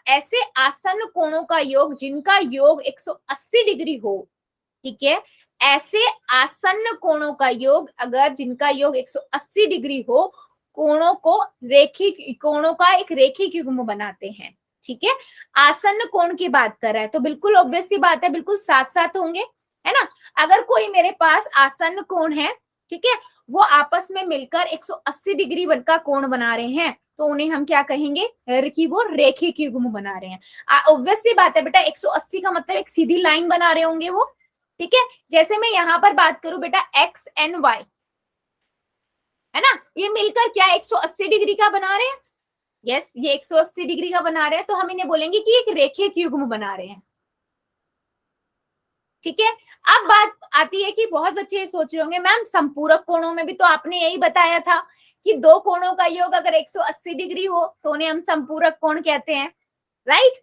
ऐसे आसन्न कोणों का योग जिनका योग 180 डिग्री हो। ठीक है, ऐसे आसन्न कोणों का योग अगर जिनका योग 180 डिग्री हो, कोणों का एक रेखिक युग्म बनाते हैं। ठीक है, आसन्न कोण की बात कर रहा है तो बिल्कुल ऑब्वियस सी बात है, बिल्कुल साथ साथ होंगे, है ना। अगर कोई मेरे पास आसन्न कोण है, ठीक है, वो आपस में मिलकर 180 डिग्री का कोण बना रहे हैं, तो उन्हें हम क्या कहेंगे कि वो रेखिक युग्म बना रहे हैं। ऑब्वियसली बात है बेटा, 180 का मतलब एक सीधी लाइन बना रहे होंगे वो। ठीक है, जैसे मैं यहां पर बात करूं बेटा एक्स एंड वाई, है ना। ये मिलकर क्या 180 डिग्री का बना रहे हैं। यस, ये 180 डिग्री का बना रहे हैं, तो हम इन्हें बोलेंगे कि एक रेखीय युग्म बना रहे हैं। ठीक है। अब बात आती है कि बहुत बच्चे ये सोच रहे होंगे मैम संपूरक कोणों में भी तो आपने यही बताया था कि दो कोणों का योग अगर 180 डिग्री हो तो उन्हें हम संपूरक कोण कहते हैं, राइट।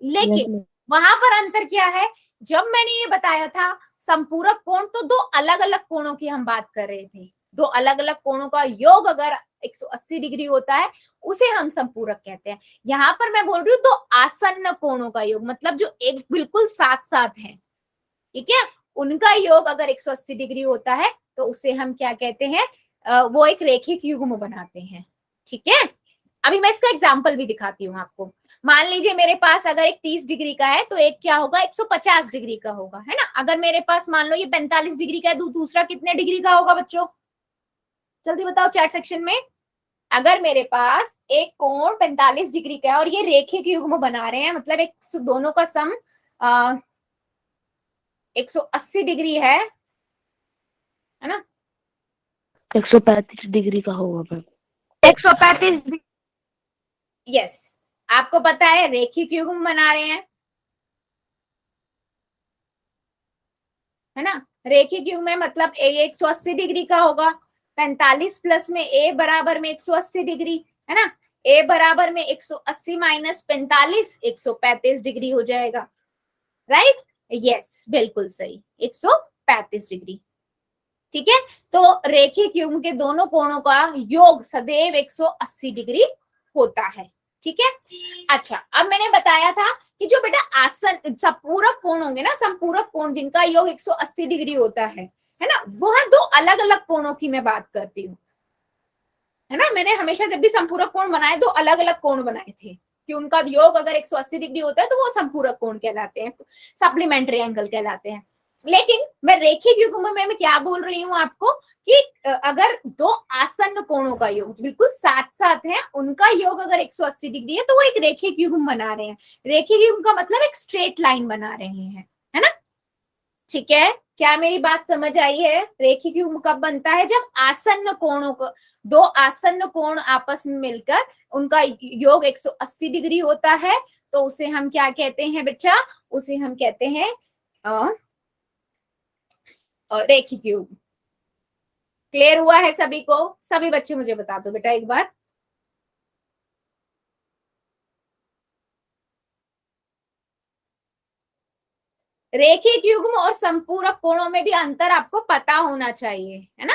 लेकिन वहां पर अंतर क्या है, जब मैंने ये बताया था संपूरक कोण तो दो अलग अलग कोणों की हम बात कर रहे थे। दो अलग अलग कोणों का योग अगर 180 डिग्री होता है उसे हम संपूरक कहते हैं। यहाँ पर मैं बोल रही हूँ दो आसन्न कोणों का योग, मतलब जो एक बिल्कुल साथ साथ है, ठीक है, उनका योग अगर 180 डिग्री होता है तो उसे हम क्या कहते हैं, वो एक रेखिक युग्म बनाते हैं। ठीक है। अभी मैं इसका एग्जाम्पल भी दिखाती हूँ आपको। मान लीजिए मेरे पास अगर एक 30 डिग्री का है तो एक क्या होगा 150 डिग्री का होगा, है ना। अगर मेरे पास मान लो ये 45 डिग्री का है तो दूसरा कितने डिग्री का होगा बच्चों, जल्दी बताओ चैट सेक्शन में। अगर मेरे पास एक कोण 45 डिग्री का है और ये रेखिक युग्म बना रहे हैं, मतलब एक दोनों का सम 180 डिग्री है ना। 135 डिग्री का होगा मैम। 135। यस, आपको पता है रेखिक युग्म बना रहे हैं, है ना। रेखिक युग्म में मतलब ए 180 डिग्री का होगा, 45 प्लस में ए बराबर में 180 डिग्री, है ना। ए बराबर में 180 माइनस 45 135 डिग्री हो जाएगा, राइट। यस, बिल्कुल सही, 135 डिग्री। ठीक है। तो रेखिक युग्म के दोनों कोणों का योग सदैव 180 डिग्री होता है। ठीक है। अच्छा, अब मैंने बताया था कि जो बेटा आसन संपूरक कोण होंगे ना, संपूरक कोण जिनका योग 180 डिग्री होता है ना, वह दो अलग अलग कोणों की मैं बात करती हूँ, है ना। मैंने हमेशा जब भी संपूरक कोण बनाए दो अलग अलग कोण बनाए थे कि उनका योग अगर 180 डिग्री होता है तो वो संपूरक कोण कहलाते हैं, सप्लीमेंट्री एंगल कहलाते हैं। लेकिन मैं रेखिक युग्म में मैं क्या बोल रही हूँ आपको कि अगर दो आसन्न कोणों का योग बिल्कुल साथ साथ है, उनका योग अगर 180 डिग्री है तो वो एक रेखिक युग्म बना रहे हैं। रेखिक युग्म का मतलब एक स्ट्रेट लाइन बना रहे हैं, है ना। ठीक है, क्या मेरी बात समझ आई है। रेखिक युग्म कब बनता है, जब आसन्न कोणों को दो आसन्न कोण आपस में मिलकर उनका योग 180 डिग्री होता है, तो उसे हम क्या कहते हैं बच्चा, उसे हम कहते हैं रेखिक युग्म। क्लियर हुआ है सभी को। सभी बच्चे मुझे बता दो बेटा एक बार। रेखिक युग्म और संपूरक कोणों में भी अंतर आपको पता होना चाहिए, है ना,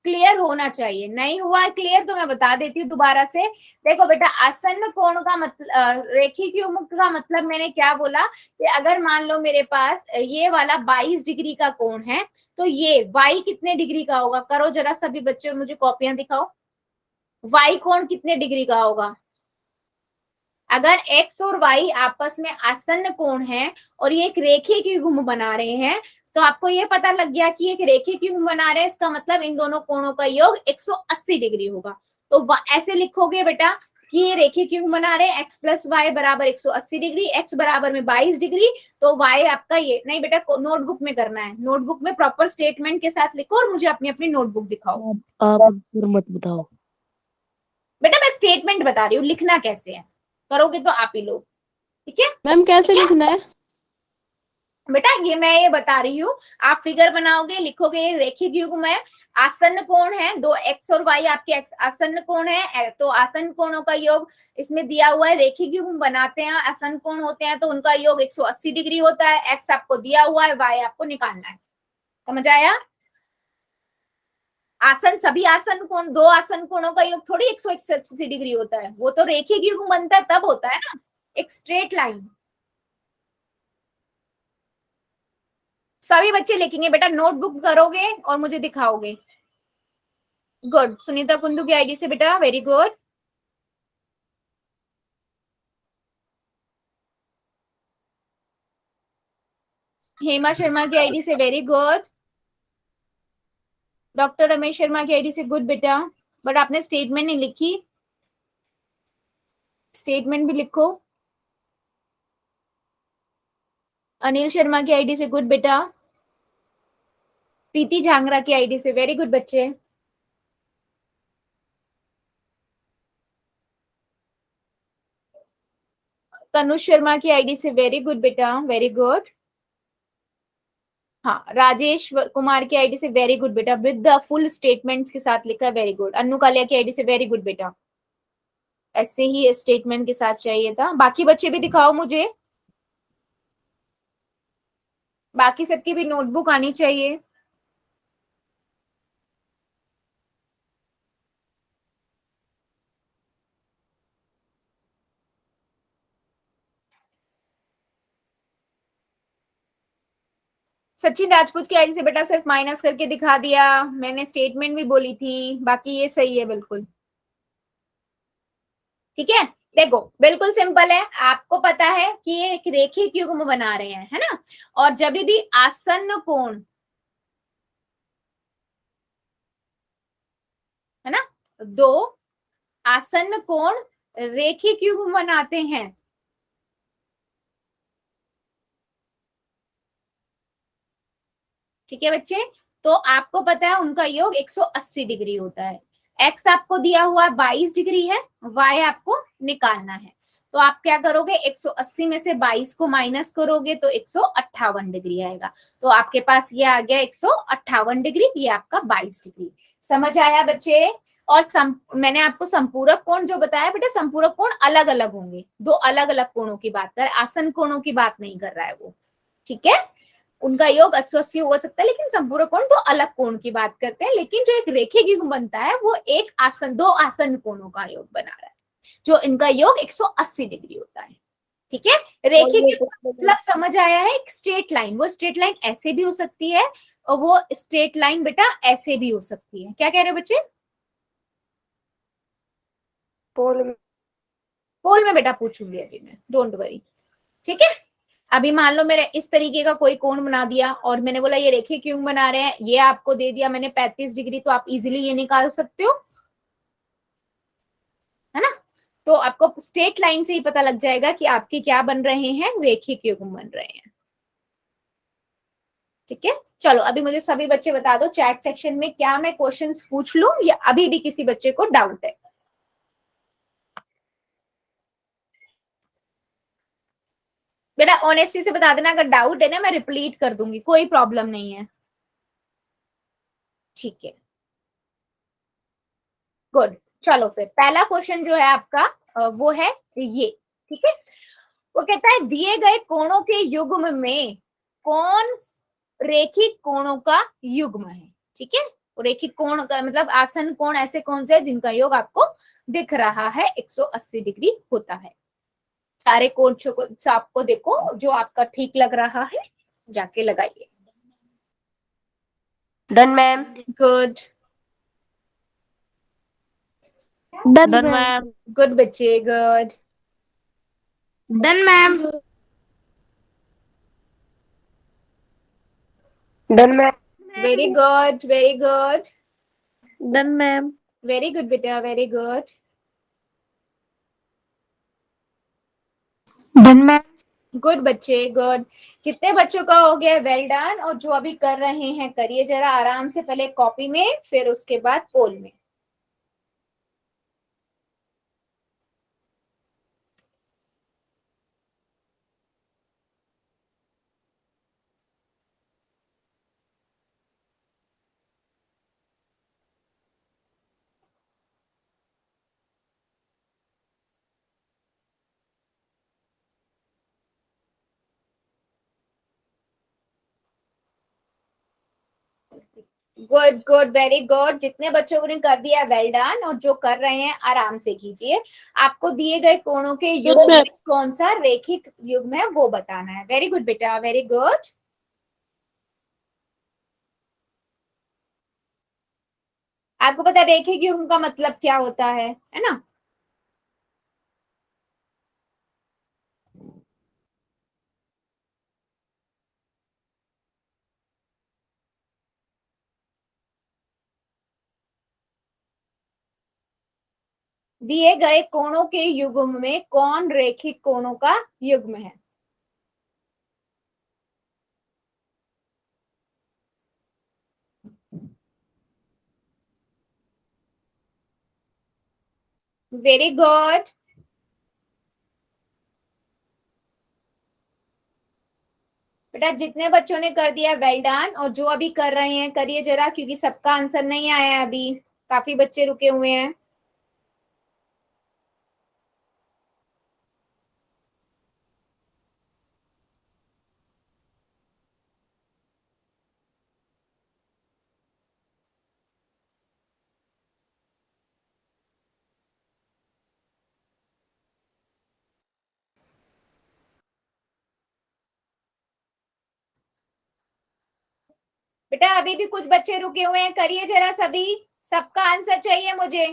क्लियर होना चाहिए। नहीं हुआ है क्लियर तो मैं बता देती हूँ दोबारा से। देखो बेटा, आसन्न कोण का मतलब रेखिक युग्म का मतलब मैंने क्या बोला कि अगर मान लो मेरे पास ये वाला 22 डिग्री का कोण है तो ये y कितने डिग्री का होगा, करो जरा सभी बच्चे और मुझे कॉपियां दिखाओ। y कोण कितने डिग्री का होगा, अगर x और y आपस में आसन्न कोण है और ये एक रेखिक युग्म बना रहे हैं, तो आपको ये पता लग गया कि एक रेखिक युग्म बना रहे हैं, इसका मतलब इन दोनों कोणों का योग 180 डिग्री होगा। तो ऐसे लिखोगे बेटा कि ये रेखिक युग्म बना रहे हैं, x प्लस वाई बराबर 180 डिग्री, x बराबर में 22 डिग्री, तो y आपका ये नहीं बेटा, नोटबुक में करना है, नोटबुक में प्रॉपर स्टेटमेंट के साथ लिखो और मुझे अपनी अपनी नोटबुक दिखाओ। आप मत बताओ बेटा, मैं स्टेटमेंट बता रही हूँ, लिखना कैसे है, करोगे तो आप ही लोग, ठीक है। मैम कैसे लिखना है? बेटा ये बता रही हूँ, आप फिगर बनाओगे, लिखोगे ये रेखिक युग्म है, आसन्न कोण है, दो x और y आपके आसन्न कोण है, तो आसन्न कोणों का योग इसमें दिया हुआ है। रेखिक युग्म बनाते हैं, आसन्न कोण होते हैं तो उनका योग 180 डिग्री होता है। x आपको दिया हुआ है, y आपको निकालना है, समझ आया। आसन सभी आसन कोण, दो आसन कोणों का योग थोड़ी 180 डिग्री होता है, वो तो रेखिक युग्म बनता है तब होता है ना, एक स्ट्रेट लाइन। सभी बच्चे लिखेंगे बेटा, नोटबुक करोगे और मुझे दिखाओगे। गुड, सुनीता कुंदू की आईडी से बेटा, वेरी गुड। हेमा शर्मा की आईडी से very good. Doctor Ramesh Sharma की आईडी से गुड बेटा, बट आपने स्टेटमेंट नहीं लिखी, स्टेटमेंट भी लिखो। अनिल शर्मा की आईडी से गुड बेटा। प्रीति झांगरा की आईडी से वेरी गुड बच्चे। तनुष शर्मा की आईडी से, वेरी गुड बेटा, वेरी गुड। हाँ, राजेश कुमार की आईडी से, वेरी गुड बेटा, विद द फुल स्टेटमेंट्स के साथ लिखा है, वेरी गुड। अन्नू कालिया की आईडी से, वेरी गुड बेटा, ऐसे ही स्टेटमेंट के साथ चाहिए था। बाकी बच्चे भी दिखाओ मुझे, बाकी सबकी भी नोटबुक आनी चाहिए। सचिन राजपूत की आईडी से बेटा सिर्फ माइनस करके दिखा दिया, मैंने स्टेटमेंट भी बोली थी, बाकी ये सही है बिल्कुल। ठीक है, देखो बिल्कुल सिंपल है, आपको पता है कि ये एक रेखिक युग्म बना रहे हैं, है ना। और जब भी आसन्न कोण, है ना, दो आसन्न कोण रेखिक युग्म बनाते हैं, ठीक है बच्चे। तो आपको पता है उनका योग 180 डिग्री होता है। एक्स आपको दिया हुआ 22 डिग्री है, वाई आपको निकालना है। तो आप क्या करोगे, 180 में से 22 को माइनस करोगे तो 158 डिग्री आएगा। तो आपके पास ये आ गया 158 डिग्री, ये आपका 22 डिग्री। समझ आया बच्चे। और मैंने आपको संपूरक कोण जो बताया बेटा, संपूरक कोण अलग अलग होंगे, दो अलग अलग कोणों की बात कर, आसन कोणों की बात नहीं कर रहा है वो, ठीक है। उनका योग 180 हो सकता है, लेकिन संपूरक कोण दो अलग कोण की बात करते हैं। लेकिन जो एक रेखिक युग्म बनता है वो एक आसन, दो आसन कोणों का योग बना रहा है, जो इनका योग 180 डिग्री होता है, ठीक है। रेखिक युग्म मतलब समझ आया है, एक स्ट्रेट लाइन, वो स्ट्रेट लाइन ऐसे भी हो सकती है और वो स्ट्रेट लाइन बेटा ऐसे भी हो सकती है। क्या कह रहे हो बच्चे? पोल में बेटा पूछूंगी अभी मैं, डोंट वरी, ठीक है। अभी मान लो मेरे इस तरीके का कोई कोण बना दिया और मैंने बोला ये रेखिक युग्म बना रहे हैं, ये आपको दे दिया मैंने 35 डिग्री, तो आप इजीली ये निकाल सकते हो, है ना। तो आपको स्ट्रेट लाइन से ही पता लग जाएगा कि आपके क्या बन रहे हैं, रेखिक युग्म बन रहे हैं, ठीक है। चलो अभी मुझे सभी बच्चे बता दो चैट सेक्शन में, क्या मैं क्वेश्चंस पूछ लूं या अभी भी किसी बच्चे को डाउट है? बेटा ऑनेस्टी से बता देना, अगर डाउट है ना मैं रिपीट कर दूंगी, कोई प्रॉब्लम नहीं है, ठीक है। गुड, चलो फिर पहला क्वेश्चन जो है आपका वो है ये, ठीक है। वो कहता है दिए गए कोणों के युग्म में कौन रेखिक कोणों का युग्म है, ठीक है। रेखिक कोण का मतलब आसन कोण ऐसे कौन से हैं जिनका योग आपको दिख रहा है 180 डिग्री होता है। सारे कोण को आपको देखो, जो आपका ठीक लग रहा है जाके लगाइए। Done ma'am. Good, done ma'am. Good बच्चे, good. Done ma'am. Done ma'am. Very good, very good, done ma'am. Very good बेटा, very good. Done ma'am. Good बच्चे, गुड। कितने बच्चों का हो गया वेल डन। और जो अभी कर रहे हैं करिए जरा आराम से, पहले कॉपी में फिर उसके बाद पोल में। Good good, very good. जितने बच्चों ने कर दिया वेल डन, और जो कर रहे हैं आराम से कीजिए। आपको दिए गए कोणों के युग्म में कौन सा रेखिक युग्म है वो बताना है। वेरी गुड बेटा, वेरी गुड। आपको पता है रेखिक युग्म का मतलब क्या होता है ना। दिए गए कोणों के युग्म में कौन रेखिक कोणों का युग्म है? वेरी गुड, बेटा जितने बच्चों ने कर दिया वेल डन, और जो अभी कर रहे हैं करिए जरा, क्योंकि सबका आंसर नहीं आया है अभी, काफी बच्चे रुके हुए हैं। बेटा अभी भी कुछ बच्चे रुके हुए हैं, करिए जरा सभी, सबका आंसर चाहिए मुझे।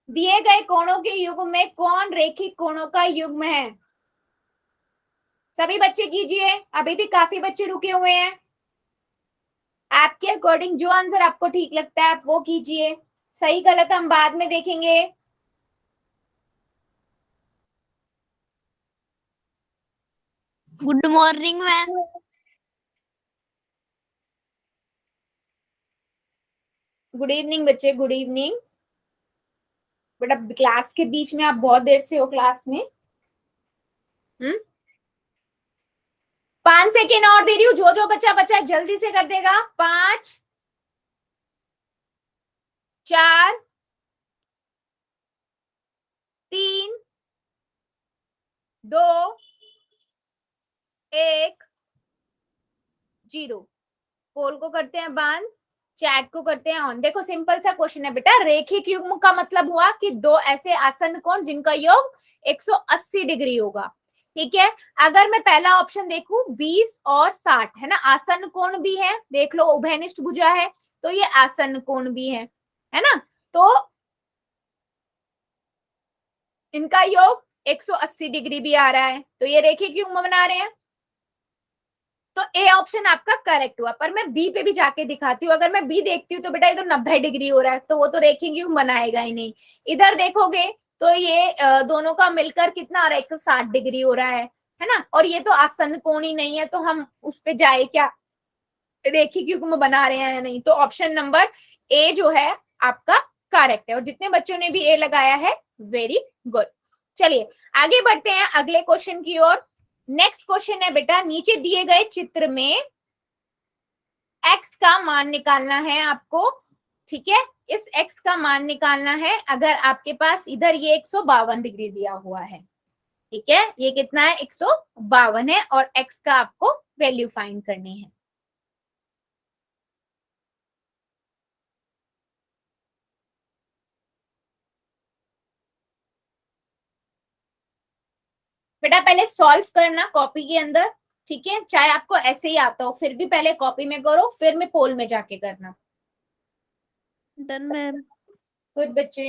दिए गए कोणों के युग्म में कौन रेखिक कोणों का युग्म है? सभी बच्चे कीजिए, अभी भी काफी बच्चे रुके हुए हैं। आपके अकॉर्डिंग जो आंसर आपको ठीक लगता है आप वो कीजिए, सही गलत हम बाद में देखेंगे। Good morning ma'am. Good evening बच्चे, गुड इवनिंग। बेटा क्लास के बीच में आप बहुत देर से हो क्लास में। 5 सेकेंड और दे रही हूँ, जो जो बच्चा बच्चा जल्दी से कर देगा। 5 4 3 2 1 0। पोल को करते हैं बंद, चैट को करते हैं ऑन। देखो सिंपल सा क्वेश्चन है बेटा, रेखिक युग्म का मतलब हुआ कि दो ऐसे आसन्न कोण जिनका योग 180 डिग्री होगा। ठीक है, अगर मैं पहला ऑप्शन देखूं 20 और 60 है ना, आसन्न कोण भी है, देख लो उभयनिष्ठ भुजा है तो ये आसन्न कोण भी है ना, तो इनका योग 180 डिग्री भी आ रहा है, तो ये रेखिक युग्म बना रहे हैं। तो ए ऑप्शन आपका करेक्ट हुआ, पर मैं बी पे भी जाके दिखाती हूँ। अगर मैं बी देखती हूँ तो बेटा ये तो 90 डिग्री हो रहा है, तो वो तो रेखिक युग्म बनाएगा ही नहीं। इधर देखोगे तो ये दोनों का मिलकर कितना आ रहा है, 160 डिग्री हो रहा है ना, और ये तो आसन्न कोण ही नहीं है, तो हम उस पे जाए क्या, रेखिक युग्म बना रहे हैं या नहीं। तो ऑप्शन नंबर ए जो है आपका करेक्ट है, और जितने बच्चों ने भी ए लगाया है वेरी गुड। चलिए आगे बढ़ते हैं अगले क्वेश्चन की ओर। नेक्स्ट क्वेश्चन है बेटा, नीचे दिए गए चित्र में x का मान निकालना है आपको। ठीक है, इस x का मान निकालना है। अगर आपके पास इधर ये 152 डिग्री दिया हुआ है, ठीक है, ये कितना है 152 है, और x का आपको वैल्यू फाइंड करनी है। बेटा पहले सॉल्व करना कॉपी के अंदर, ठीक है, चाहे आपको ऐसे ही आता हो फिर भी पहले कॉपी में करो, फिर में पोल में जाके करना। Done ma'am. गुड बच्चे,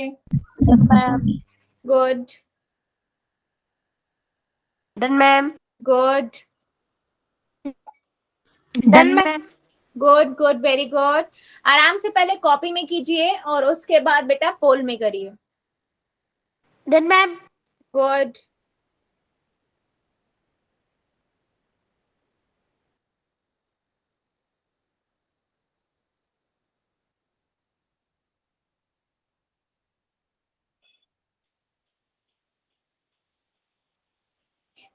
ma'am. Good done ma'am. Good done ma'am. Good good very good. आराम से पहले कॉपी में कीजिए और उसके बाद बेटा पोल में करिए। Done ma'am. गुड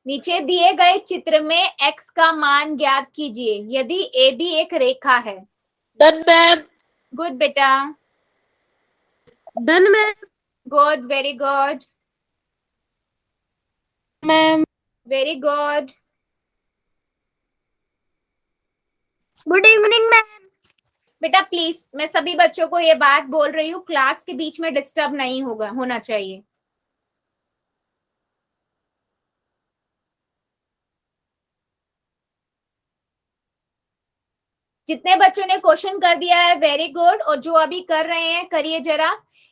नीचे दिए गए चित्र में x का मान ज्ञात कीजिए यदि ए बी एक रेखा है। Done ma'am. गुड बेटा, done ma'am. Good very good ma'am. Very good. Good evening ma'am. बेटा प्लीज मैं सभी बच्चों को ये बात बोल रही हूँ, क्लास के बीच में डिस्टर्ब नहीं होना चाहिए। जितने बच्चों ने क्वेश्चन कर दिया है वेरी गुड, और जो अभी कर रहे हैं करिए जरा।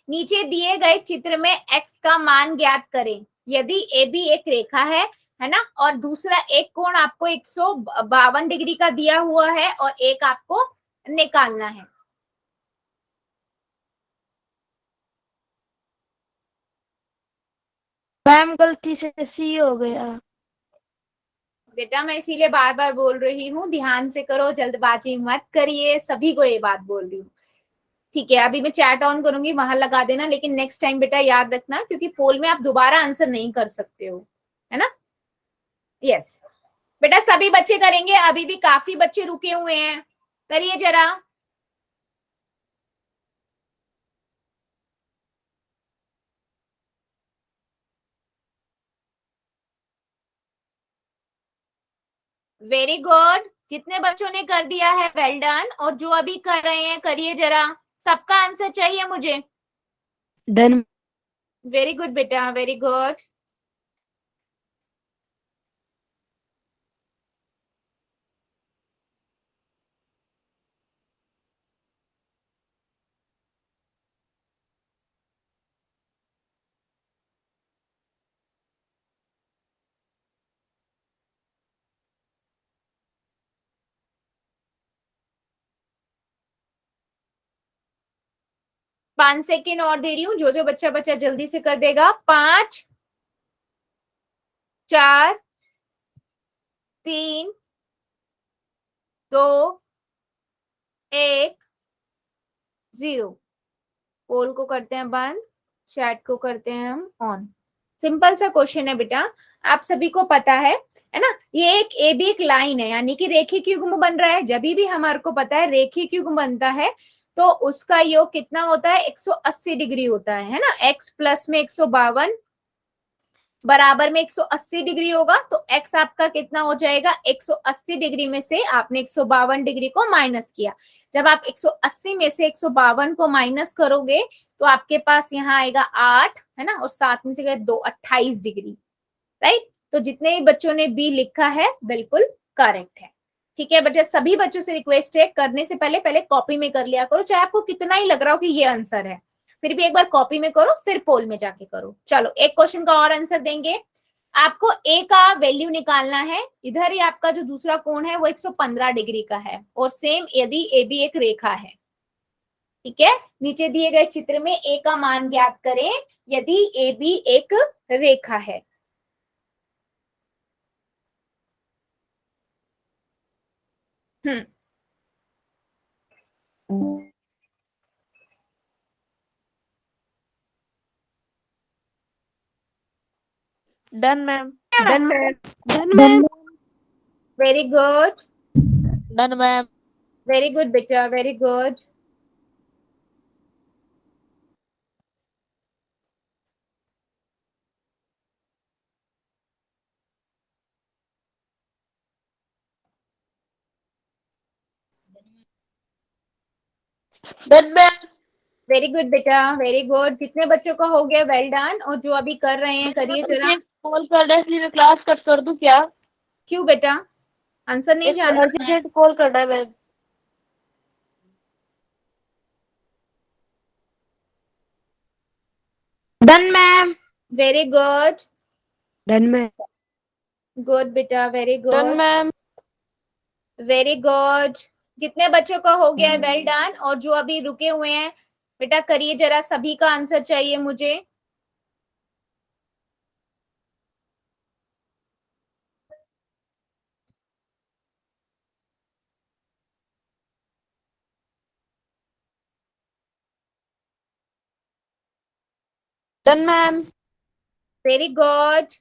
नीचे दिए गए चित्र में x का मान ज्ञात करें यदि ए बी एक रेखा है ना, और दूसरा एक कोण आपको 152 डिग्री का दिया हुआ है और एक आपको निकालना है। मैम गलती से सी हो गया। बेटा मैं इसीलिए बार बार बोल रही हूँ ध्यान से करो, जल्दबाजी मत करिए, सभी को ये बात बोल रही हूँ। ठीक है, अभी मैं चैट ऑन करूंगी, वहां लगा देना, लेकिन नेक्स्ट टाइम बेटा याद रखना, क्योंकि पोल में आप दोबारा आंसर नहीं कर सकते हो, है ना। यस बेटा सभी बच्चे करेंगे, अभी भी काफी बच्चे रुके हुए हैं, करिए जरा। वेरी गुड, जितने बच्चों ने कर दिया है वेल डन, और जो अभी कर रहे हैं करिए जरा, सबका आंसर चाहिए मुझे। डन। वेरी गुड बेटा, वेरी गुड। पांच सेकेंड और दे रही हूँ, जो जो बच्चा बच्चा जल्दी से कर देगा। 5 4 3 2 1 0। पोल को करते हैं बंद, चैट को करते हैं हम ऑन। सिंपल सा क्वेश्चन है बेटा, आप सभी को पता है ना। ये एक ए बी एक लाइन है, यानी कि रेखीय युग्म बन रहा है। जब भी हमारे को पता है रेखीय युग्म बनता है तो उसका योग कितना होता है, 180 डिग्री होता है ना। x प्लस में 152 बराबर में 180 डिग्री होगा, तो x आपका कितना हो जाएगा, 180 डिग्री में से आपने 152 डिग्री को माइनस किया। जब आप 180 में से 152 को माइनस करोगे तो आपके पास यहाँ आएगा 8, है ना, और 7 में से गए 2, 28 डिग्री। राइट, तो जितने भी बच्चों ने बी लिखा है बिल्कुल करेक्ट है। ठीक है बेटा, सभी बच्चों से रिक्वेस्ट है, करने से पहले पहले कॉपी में कर लिया करो, चाहे आपको कितना ही लग रहा हो कि ये आंसर है, फिर भी एक बार कॉपी में करो, फिर पोल में जाके करो। चलो एक क्वेश्चन का और आंसर देंगे। आपको ए का वैल्यू निकालना है। इधर ही आपका जो दूसरा कोण है वो 115 डिग्री का है, और सेम यदि ए बी एक रेखा है, ठीक है, नीचे दिए गए चित्र में ए का मान ज्ञात करें यदि ए बी एक रेखा है। Hmm, done ma'am. Done ma'am. Done ma'am. Very good, done ma'am. Very good बेटा, very good. Done ma'am. Very good बेटा, वेरी गुड। कितने बच्चों का हो गया वेल डन, और जो अभी कर रहे हैं करिए जरा। कॉल करना है इसलिए मैं क्लास कट कर दूं क्या? क्यों बेटा, आंसर नहीं एक जानना है? अर्जेंट कॉल करना है ma'am. Done ma'am. Very good, done ma'am. Good बेटा, very done good, ma'am. Very good. जितने बच्चों का हो गया है वेल डन, और जो अभी रुके हुए हैं बेटा करिए जरा, सभी का आंसर चाहिए मुझे। Done ma'am. वेरी गुड,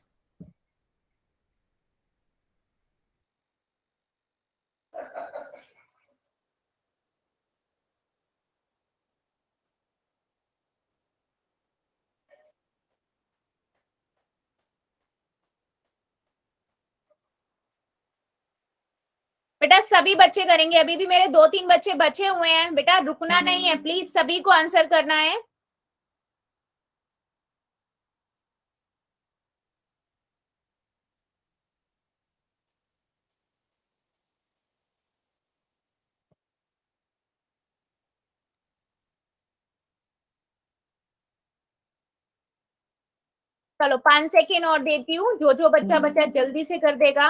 बेटा सभी बच्चे करेंगे, अभी भी मेरे 2-3 बच्चे बचे हुए हैं बेटा, रुकना नहीं है प्लीज, सभी को आंसर करना है। चलो 5 सेकेंड और देती हूँ, जो जो बच्चा बच्चा जल्दी से कर देगा।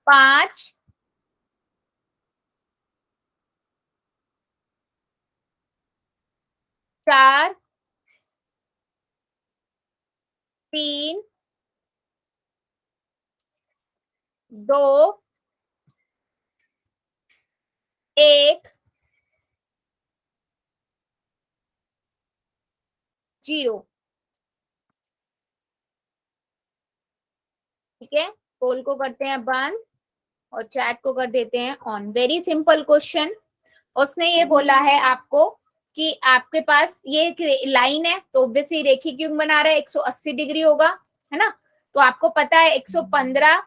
5 4 3 2 1 0। ठीक है, पोल को करते हैं बंद, और चैट को कर देते हैं ऑन। Very simple question. उसने ये बोला है आपको कि आपके पास ये लाइन है तो ऑब्वियसली रेखीय युग्म बना रहा है, 180 डिग्री होगा, है ना। तो आपको पता है 115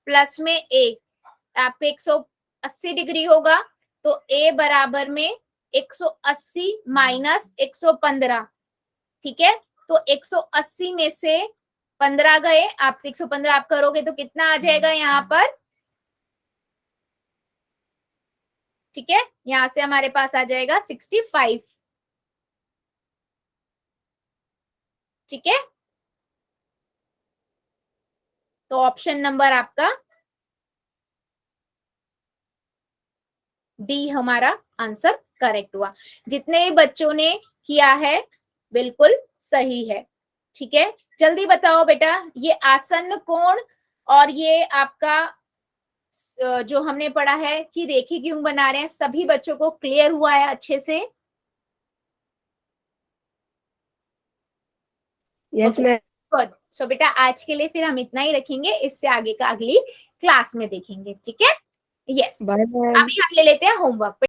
प्लस में ए आपके 180 डिग्री होगा, तो ए बराबर में 180 माइनस 115, ठीक है। तो 180 में से 15 गए, आप 115 आप करोगे तो कितना आ जाएगा यहाँ पर, ठीक है। यहां से हमारे पास आ जाएगा 65, ठीक है। तो ऑप्शन नंबर आपका डी हमारा आंसर करेक्ट हुआ। जितने बच्चों ने किया है बिल्कुल सही है, ठीक है। जल्दी बताओ बेटा, ये आसन्न कोण और ये आपका जो हमने पढ़ा है कि रेखीय युग्म बना रहे हैं, सभी बच्चों को क्लियर हुआ है अच्छे से? Yes ma'am. गुड। सो बेटा आज के लिए फिर हम इतना ही रखेंगे, इससे आगे का अगली क्लास में देखेंगे, ठीक है। Yes, bye ma'am. अभी हम ले लेते हैं होमवर्क।